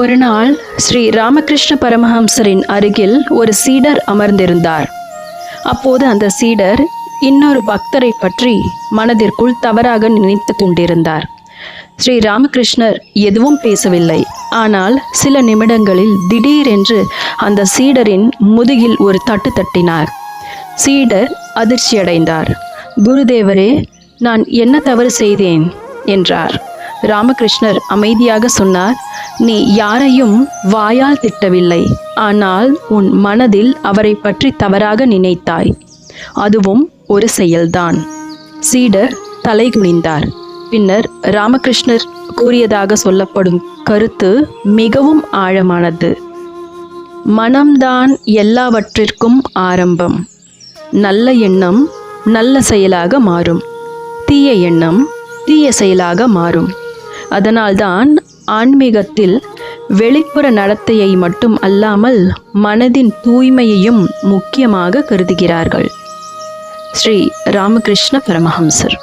ஒரு நாள் ஸ்ரீ ராமகிருஷ்ண பரமஹம்சரின் அருகில் ஒரு சீடர் அமர்ந்திருந்தார். அப்போது அந்த சீடர் இன்னொரு பக்தரை பற்றி மனதிற்குள் தவறாக நினைத்து கொண்டிருந்தார். ஸ்ரீ ராமகிருஷ்ணர் எதுவும் பேசவில்லை. ஆனால் சில நிமிடங்களில் திடீரென்று அந்த சீடரின் முதுகில் ஒரு தட்டு தட்டினார். சீடர் அதிர்ச்சியடைந்தார். குருதேவரே, நான் என்ன தவறு செய்தேன் என்றார். ராமகிருஷ்ணர் அமைதியாக சொன்னார், நீ யாரையும் வாயால் திட்டவில்லை, ஆனால் உன் மனதில் அவரை பற்றி தவறாக நினைத்தாய். அதுவும் ஒரு செயல்தான். சீடர் தலை குனிந்தார். பின்னர் ராமகிருஷ்ணர் கூறியதாக சொல்லப்படும் கருத்து மிகவும் ஆழமானது. மனம்தான் எல்லாவற்றிற்கும் ஆரம்பம். நல்ல எண்ணம் நல்ல செயலாக மாறும், தீய எண்ணம் தீய செயலாக மாறும். அதனால்தான் ஆன்மீகத்தில் வெளிப்புற நடத்தையை மட்டும் அல்லாமல் மனதின் தூய்மையையும் முக்கியமாக கருதுகிறார்கள். ஸ்ரீ ராமகிருஷ்ண பரமஹம்சர்.